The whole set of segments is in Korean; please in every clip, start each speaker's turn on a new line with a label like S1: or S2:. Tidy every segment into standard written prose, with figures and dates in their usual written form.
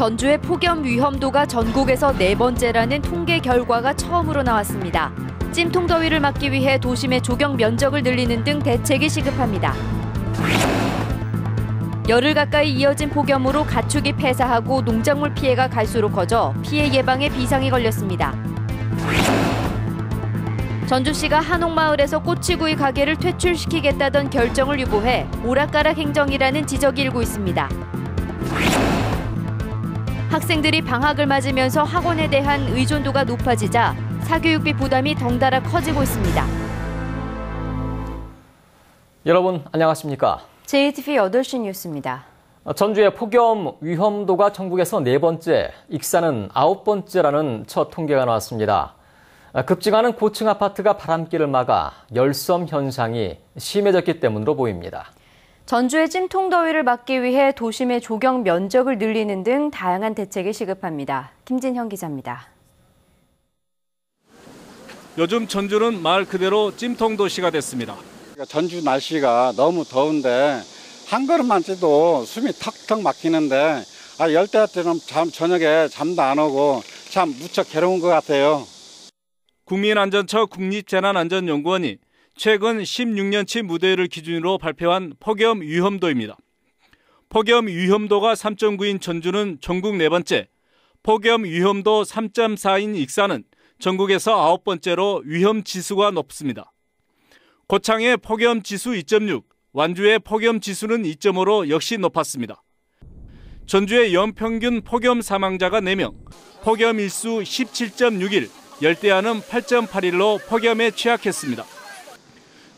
S1: 전주의 폭염 위험도가 전국에서 4번째라는 통계 결과가 처음으로 나왔습니다. 찜통 더위를 막기 위해 도심의 조경 면적을 늘리는 등 대책이 시급합니다. 열흘 가까이 이어진 폭염으로 가축이 폐사하고 농작물 피해가 갈수록 커져 피해 예방에 비상이 걸렸습니다. 전주시가 한옥마을에서 꼬치구이 가게를 퇴출시키겠다던 결정을 유보해 오락가락 행정이라는 지적이 일고 있습니다. 학생들이 방학을 맞으면서 학원에 대한 의존도가 높아지자 사교육비 부담이 덩달아 커지고 있습니다.
S2: 여러분 안녕하십니까?
S1: JTV 8시 뉴스입니다.
S2: 전주의 폭염 위험도가 전국에서 4번째, 익산은 9번째라는 첫 통계가 나왔습니다. 급증하는 고층 아파트가 바람길을 막아 열섬 현상이 심해졌기 때문으로 보입니다.
S1: 전주의 찜통 더위를 막기 위해 도심의 조경 면적을 늘리는 등 다양한 대책이 시급합니다. 김진형 기자입니다.
S3: 요즘 전주는 말 그대로 찜통 도시가 됐습니다.
S4: 전주 날씨가 너무 더운데 한 걸음만 뛰도 숨이 턱턱 막히는데 열대 때는 저녁에 잠도 안 오고 참 무척 괴로운 것 같아요.
S3: 국민안전처 국립재난안전연구원이 최근 16년치 무더위를 기준으로 발표한 폭염 위험도입니다. 폭염 위험도가 3.9인 전주는 전국 4번째, 폭염 위험도 3.4인 익산은 전국에서 9번째로 위험지수가 높습니다. 고창의 폭염지수 2.6, 완주의 폭염지수는 2.5로 역시 높았습니다. 전주의 연평균 폭염 사망자가 4명, 폭염일수 17.6일, 열대야는 8.8일로 폭염에 취약했습니다.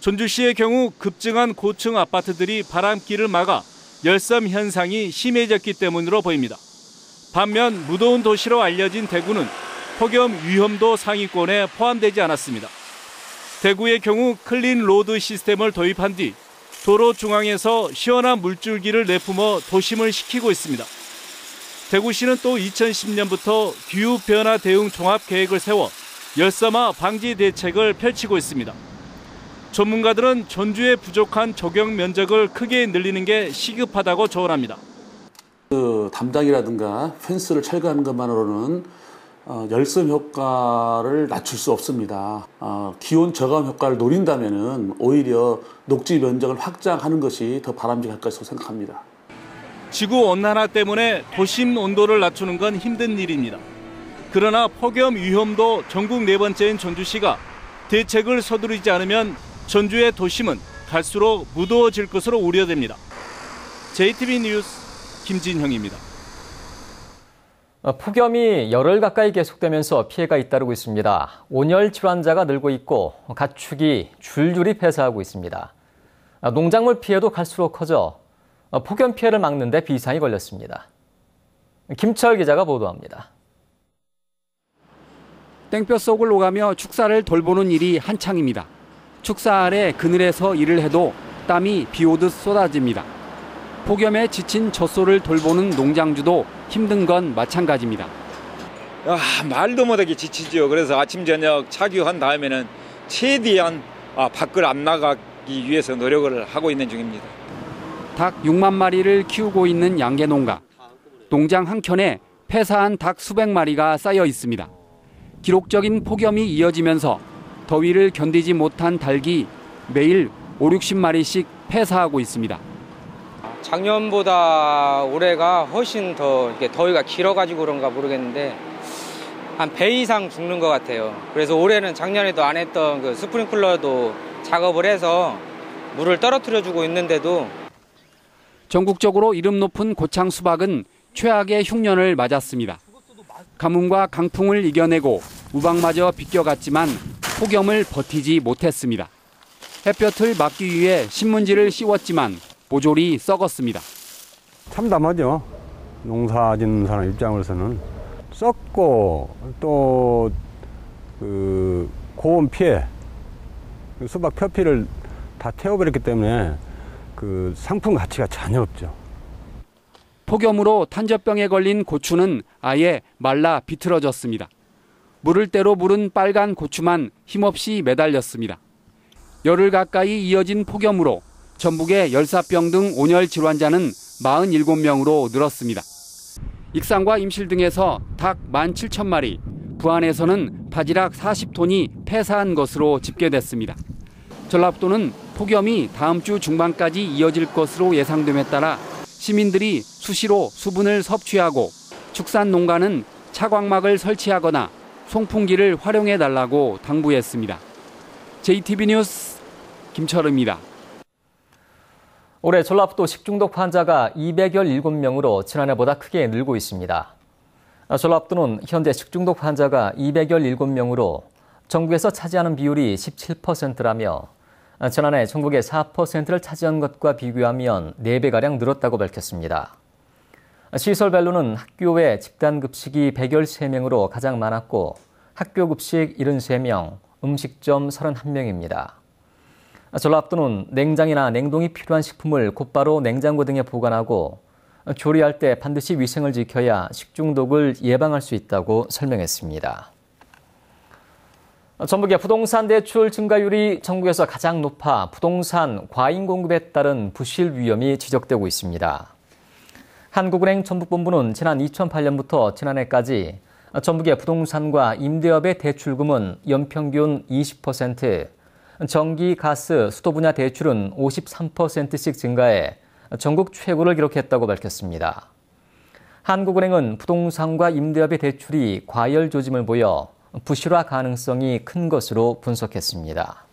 S3: 전주시의 경우 급증한 고층 아파트들이 바람길을 막아 열섬 현상이 심해졌기 때문으로 보입니다. 반면 무더운 도시로 알려진 대구는 폭염 위험도 상위권에 포함되지 않았습니다. 대구의 경우 클린 로드 시스템을 도입한 뒤 도로 중앙에서 시원한 물줄기를 내뿜어 도심을 식히고 있습니다. 대구시는 또 2010년부터 기후변화 대응 종합계획을 세워 열섬화 방지 대책을 펼치고 있습니다. 전문가들은 전주의 부족한 조경 면적을 크게 늘리는 게 시급하다고 조언합니다.
S5: 담장이라든가 펜스를 철거하는 것만으로는 열섬 효과를 낮출 수 없습니다. 기온 저감 효과를 노린다면 오히려 녹지 면적을 확장하는 것이 더 바람직할 것으로 생각합니다.
S3: 지구 온난화 때문에 도심 온도를 낮추는 건 힘든 일입니다. 그러나 폭염 위험도 전국 4번째인 전주시가 대책을 서두르지 않으면 전주의 도심은 갈수록 무더워질 것으로 우려됩니다. JTB 뉴스 김진형입니다.
S2: 폭염이 열흘 가까이 계속되면서 피해가 잇따르고 있습니다. 온열 질환자가 늘고 있고 가축이 줄줄이 폐사하고 있습니다. 농작물 피해도 갈수록 커져 폭염 피해를 막는 데 비상이 걸렸습니다. 김철 기자가 보도합니다.
S6: 땡볕속을 오가며 축사를 돌보는 일이 한창입니다. 축사 아래 그늘에서 일을 해도 땀이 비오듯 쏟아집니다. 폭염에 지친 젖소를 돌보는 농장주도 힘든 건 마찬가지입니다.
S7: 말도 못하게 지치죠. 그래서 아침 저녁 착유한 다음에는 최대한 밖을 안 나가기 위해서 노력을 하고 있는 중입니다.
S6: 닭 6만 마리를 키우고 있는 양계 농가. 농장 한켠에 폐사한 닭 수백 마리가 쌓여 있습니다. 기록적인 폭염이 이어지면서 더위를 견디지 못한 닭이 매일 50-60마리씩 폐사하고 있습니다.
S8: 작년보다 올해가 훨씬 더 이렇게 더위가 길어가지고 그런가 모르겠는데 한 배 이상 죽는 것 같아요. 그래서 올해는 작년에도 안 했던 그 스프링클러도 작업을 해서 물을 떨어뜨려주고 있는데도
S6: 전국적으로 이름 높은 고창 수박은 최악의 흉년을 맞았습니다. 가뭄과 강풍을 이겨내고 우박마저 비껴갔지만 폭염을 버티지 못했습니다. 햇볕을 막기 위해 신문지를 씌웠지만 모조리 썩었습니다.
S9: 참담하죠. 농사 짓는 사람 입장으로서는 썩고 또 고온 피해, 수박 표피를 다 태워버렸기 때문에 상품 가치가 전혀 없죠.
S6: 폭염으로 탄저병에 걸린 고추는 아예 말라 비틀어졌습니다. 물을 대로 무른 빨간 고추만 힘없이 매달렸습니다. 열흘 가까이 이어진 폭염으로 전북의 열사병 등 온열 질환자는 47명으로 늘었습니다. 익산과 임실 등에서 닭 17,000마리, 부안에서는 바지락 40톤이 폐사한 것으로 집계됐습니다. 전라북도는 폭염이 다음 주 중반까지 이어질 것으로 예상됨에 따라 시민들이 수시로 수분을 섭취하고 축산 농가는 차광막을 설치하거나 송풍기를 활용해달라고 당부했습니다. JTB 뉴스 김철우입니다.
S2: 올해 전라북도 식중독 환자가 217명으로 지난해보다 크게 늘고 있습니다. 전라북도는 현재 식중독 환자가 217명으로 전국에서 차지하는 비율이 17%라며 지난해 전국의 4%를 차지한 것과 비교하면 4배가량 늘었다고 밝혔습니다. 시설별로는 학교의 집단급식이 113명으로 가장 많았고 학교급식 73명, 음식점 31명입니다. 전라북도는 냉장이나 냉동이 필요한 식품을 곧바로 냉장고 등에 보관하고 조리할 때 반드시 위생을 지켜야 식중독을 예방할 수 있다고 설명했습니다. 전북의 부동산 대출 증가율이 전국에서 가장 높아 부동산 과잉 공급에 따른 부실 위험이 지적되고 있습니다. 한국은행 전북본부는 지난 2008년부터 지난해까지 전북의 부동산과 임대업의 대출금은 연평균 20%, 전기, 가스, 수도 분야 대출은 53%씩 증가해 전국 최고를 기록했다고 밝혔습니다. 한국은행은 부동산과 임대업의 대출이 과열 조짐을 보여 부실화 가능성이 큰 것으로 분석했습니다.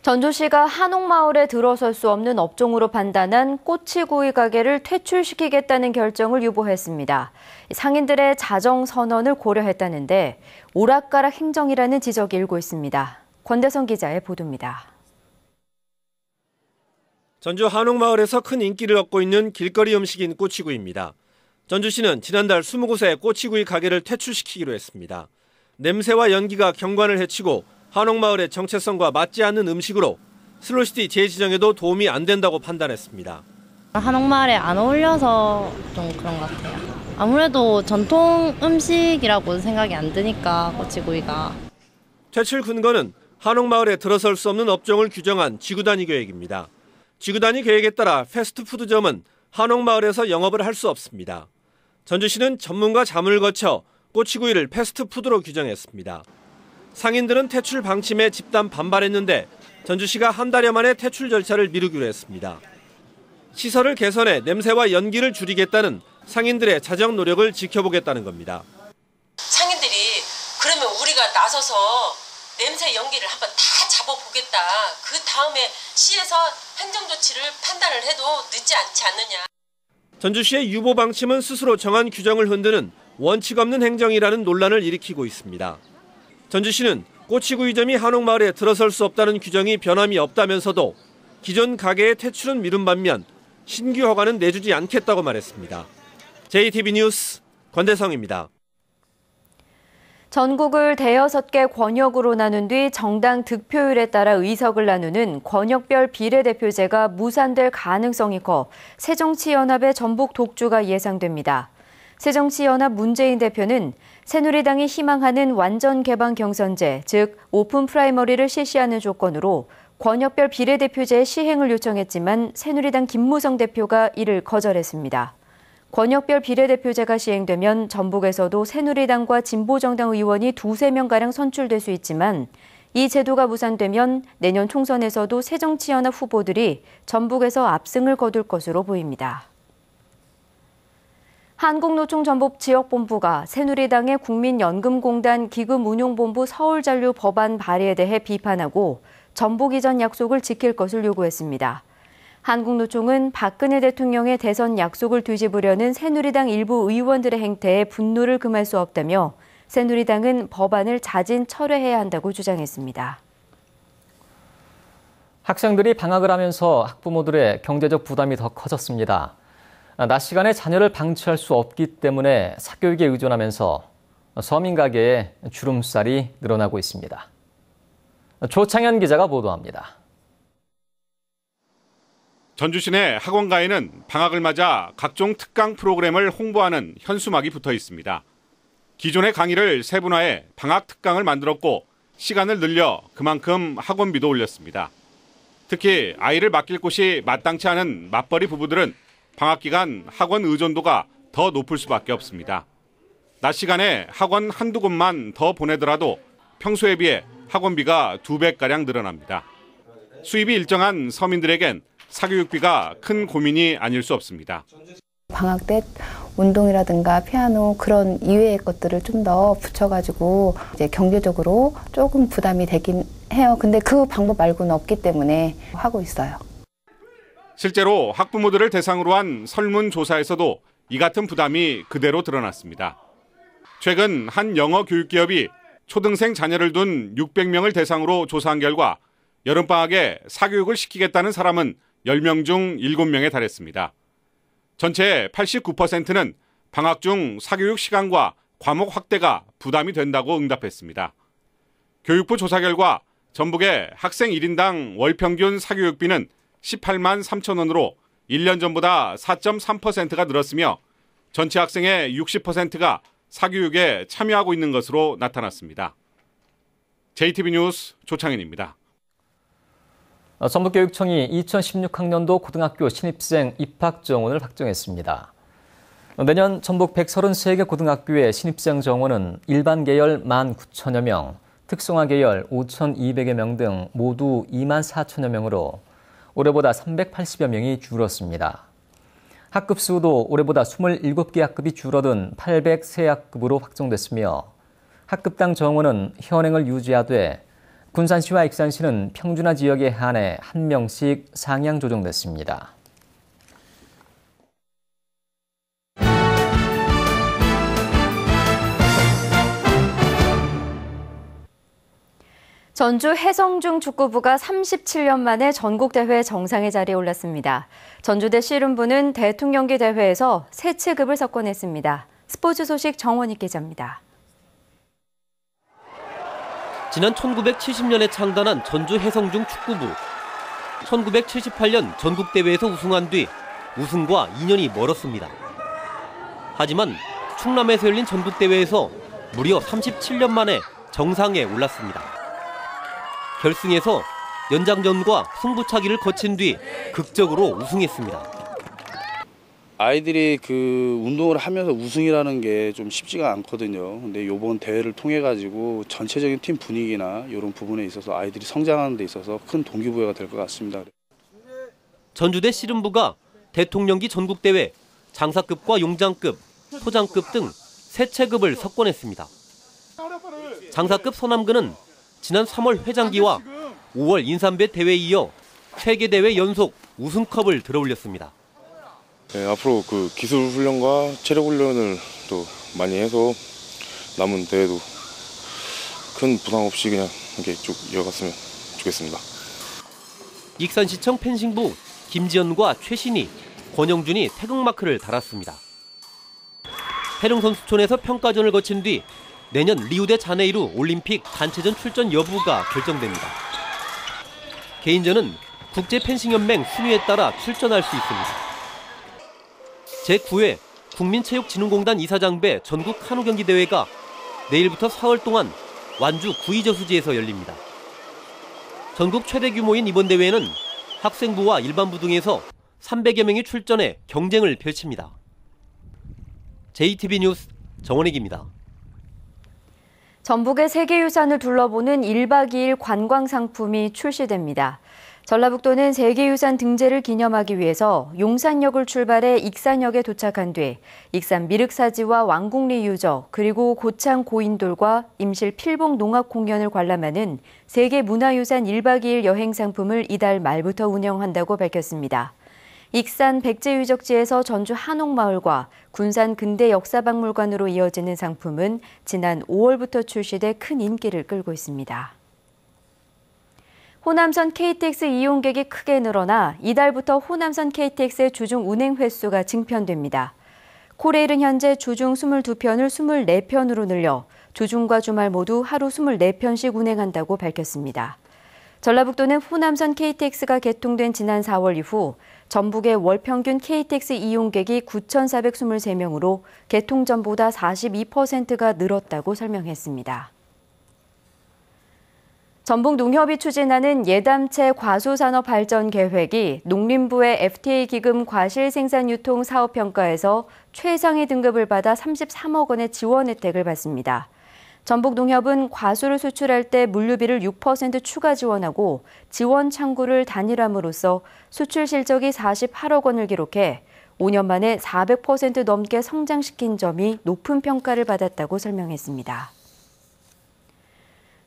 S1: 전주시가 한옥마을에 들어설 수 없는 업종으로 판단한 꼬치구이 가게를 퇴출시키겠다는 결정을 유보했습니다. 상인들의 자정선언을 고려했다는데 오락가락 행정이라는 지적이 일고 있습니다. 권대성 기자의 보도입니다.
S10: 전주 한옥마을에서 큰 인기를 얻고 있는 길거리 음식인 꼬치구이입니다. 전주시는 지난달 20곳의 꼬치구이 가게를 퇴출시키기로 했습니다. 냄새와 연기가 경관을 해치고 한옥마을의 정체성과 맞지 않는 음식으로 슬로시티 재지정에도 도움이 안 된다고 판단했습니다.
S11: 한옥마을에 안 어울려서 좀 그런 것 같아요. 아무래도 전통 음식이라고 생각이 안 드니까 꼬치구이가.
S10: 퇴출 근거는 한옥마을에 들어설 수 없는 업종을 규정한 지구단위 계획입니다. 지구단위 계획에 따라 패스트푸드점은 한옥마을에서 영업을 할 수 없습니다. 전주시는 전문가 자문을 거쳐 꼬치구이를 패스트푸드로 규정했습니다. 상인들은 퇴출 방침에 집단 반발했는데 전주시가 한 달여 만에 퇴출 절차를 미루기로 했습니다. 시설을 개선해 냄새와 연기를 줄이겠다는 상인들의 자정 노력을 지켜보겠다는 겁니다.
S12: 상인들이 그러면 우리가 나서서 냄새 연기를 한번 다 잡아보겠다. 그 다음에 시에서 행정조치를 판단을 해도 늦지 않지 않느냐.
S10: 전주시의 유보 방침은 스스로 정한 규정을 흔드는 원칙 없는 행정이라는 논란을 일으키고 있습니다. 전주시는 꼬치구이점이 한옥마을에 들어설 수 없다는 규정이 변함이 없다면서도 기존 가게의 퇴출은 미룬 반면 신규 허가는 내주지 않겠다고 말했습니다. JTB 뉴스 권대성입니다.
S1: 전국을 대여섯 개 권역으로 나눈 뒤 정당 득표율에 따라 의석을 나누는 권역별 비례대표제가 무산될 가능성이 커 새정치연합의 전북 독주가 예상됩니다. 새정치연합 문재인 대표는 새누리당이 희망하는 완전 개방 경선제, 즉 오픈 프라이머리를 실시하는 조건으로 권역별 비례대표제의 시행을 요청했지만 새누리당 김무성 대표가 이를 거절했습니다. 권역별 비례대표제가 시행되면 전북에서도 새누리당과 진보정당 의원이 2~3명가량 선출될 수 있지만 이 제도가 무산되면 내년 총선에서도 새정치연합 후보들이 전북에서 압승을 거둘 것으로 보입니다. 한국노총 전북 지역본부가 새누리당의 국민연금공단 기금운용본부 서울잔류 법안 발의에 대해 비판하고 전북 이전 약속을 지킬 것을 요구했습니다. 한국노총은 박근혜 대통령의 대선 약속을 뒤집으려는 새누리당 일부 의원들의 행태에 분노를 금할 수 없다며 새누리당은 법안을 자진 철회해야 한다고 주장했습니다.
S2: 학생들이 방학을 하면서 학부모들의 경제적 부담이 더 커졌습니다. 낮 시간에 자녀를 방치할 수 없기 때문에 사교육에 의존하면서 서민 가계의 주름살이 늘어나고 있습니다. 조창현 기자가 보도합니다.
S13: 전주시 내 학원가에는 방학을 맞아 각종 특강 프로그램을 홍보하는 현수막이 붙어 있습니다. 기존의 강의를 세분화해 방학 특강을 만들었고 시간을 늘려 그만큼 학원비도 올렸습니다. 특히 아이를 맡길 곳이 마땅치 않은 맞벌이 부부들은 방학 기간 학원 의존도가 더 높을 수밖에 없습니다. 낮 시간에 학원 한두 곳만 더 보내더라도 평소에 비해 학원비가 2배가량 늘어납니다. 수입이 일정한 서민들에겐 사교육비가 큰 고민이 아닐 수 없습니다.
S14: 방학 때 운동이라든가 피아노 그런 이외의 것들을 좀 더 붙여가지고 이제 경제적으로 조금 부담이 되긴 해요. 근데 그 방법 말고는 없기 때문에 하고 있어요.
S13: 실제로 학부모들을 대상으로 한 설문조사에서도 이 같은 부담이 그대로 드러났습니다. 최근 한 영어 교육기업이 초등생 자녀를 둔 600명을 대상으로 조사한 결과 여름방학에 사교육을 시키겠다는 사람은 10명 중 7명에 달했습니다. 전체의 89%는 방학 중 사교육 시간과 과목 확대가 부담이 된다고 응답했습니다. 교육부 조사 결과 전북의 학생 1인당 월 평균 사교육비는 18만 3천 원으로 1년 전보다 4.3%가 늘었으며 전체 학생의 60%가 사교육에 참여하고 있는 것으로 나타났습니다. JTB 뉴스 조창현입니다.
S2: 전북교육청이 2016학년도 고등학교 신입생 입학 정원을 확정했습니다. 내년 전북 133개 고등학교의 신입생 정원은 일반 계열 19,000여 명, 특성화 계열 5,200여 명 등 모두 24,000여 명으로 올해보다 380여 명이 줄었습니다. 학급 수도 올해보다 27개 학급이 줄어든 803학급으로 확정됐으며 학급당 정원은 현행을 유지하되 군산시와 익산시는 평준화 지역에 한해 1명씩 상향 조정됐습니다.
S1: 전주 해성중 축구부가 37년 만에 전국대회 정상의 자리에 올랐습니다. 전주대 씨름부는 대통령기 대회에서 새 체급을 석권했습니다. 스포츠 소식 정원익 기자입니다.
S15: 지난 1970년에 창단한 전주 해성중 축구부. 1978년 전국대회에서 우승한 뒤 우승과 인연이 멀었습니다. 하지만 충남에서 열린 전국대회에서 무려 37년 만에 정상에 올랐습니다. 결승에서 연장전과 승부차기를 거친 뒤 극적으로 우승했습니다.
S16: 아이들이 그 운동을 하면서 우승이라는 게 좀 쉽지가 않거든요. 근데 이번 대회를 통해 가지고 전체적인 팀 분위기나 이런 부분에 있어서 아이들이 성장하는 데 있어서 큰 동기부여가 될 것 같습니다.
S15: 전주대 씨름부가 대통령기 전국대회, 장사급과 용장급, 소장급 등 세 체급을 석권했습니다. 장사급 서남근은 지난 3월 회장기와 5월 인삼배 대회에 이어 3개 대회 연속 우승컵을 들어올렸습니다.
S17: 네, 앞으로 그 기술 훈련과 체력 훈련을 또 많이 해서 남은 대회도 큰 부담 없이 그냥 이렇게 쭉 이어갔으면 좋겠습니다.
S15: 익산시청 펜싱부 김지연과 최신희, 권영준이 태극마크를 달았습니다. 태릉선수촌에서 평가전을 거친 뒤 내년 리우데 자네이루 올림픽 단체전 출전 여부가 결정됩니다. 개인전은 국제펜싱연맹 순위에 따라 출전할 수 있습니다. 제9회 국민체육진흥공단 이사장배 전국 한우경기 대회가 내일부터 사흘 동안 완주 구의저수지에서 열립니다. 전국 최대 규모인 이번 대회는 학생부와 일반부 등에서 300여 명이 출전해 경쟁을 펼칩니다. JTB 뉴스 정원익입니다.
S1: 전북의 세계유산을 둘러보는 1박 2일 관광상품이 출시됩니다. 전라북도는 세계유산 등재를 기념하기 위해서 용산역을 출발해 익산역에 도착한 뒤 익산 미륵사지와 왕궁리 유적 그리고 고창 고인돌과 임실 필봉 농악 공연을 관람하는 세계문화유산 1박 2일 여행 상품을 이달 말부터 운영한다고 밝혔습니다. 익산 백제유적지에서 전주 한옥마을과 군산 근대역사박물관으로 이어지는 상품은 지난 5월부터 출시돼 큰 인기를 끌고 있습니다. 호남선 KTX 이용객이 크게 늘어나 이달부터 호남선 KTX의 주중 운행 횟수가 증편됩니다. 코레일은 현재 주중 22편을 24편으로 늘려 주중과 주말 모두 하루 24편씩 운행한다고 밝혔습니다. 전라북도는 호남선 KTX가 개통된 지난 4월 이후 전북의 월 평균 KTX 이용객이 9,423명으로 개통 전보다 42%가 늘었다고 설명했습니다. 전북농협이 추진하는 예담채 과수산업 발전 계획이 농림부의 FTA 기금 과실 생산 유통 사업 평가에서 최상위 등급을 받아 33억 원의 지원 혜택을 받습니다. 전북농협은 과수를 수출할 때 물류비를 6% 추가 지원하고 지원 창구를 단일함으로써 수출 실적이 48억 원을 기록해 5년 만에 400% 넘게 성장시킨 점이 높은 평가를 받았다고 설명했습니다.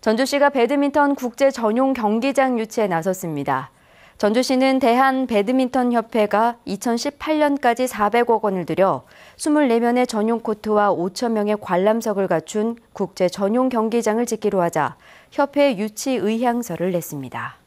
S1: 전주시가 배드민턴 국제 전용 경기장 유치에 나섰습니다. 전주시는 대한배드민턴협회가 2018년까지 400억 원을 들여 24면의 전용 코트와 5천 명의 관람석을 갖춘 국제 전용 경기장을 짓기로 하자 협회 유치 의향서를 냈습니다.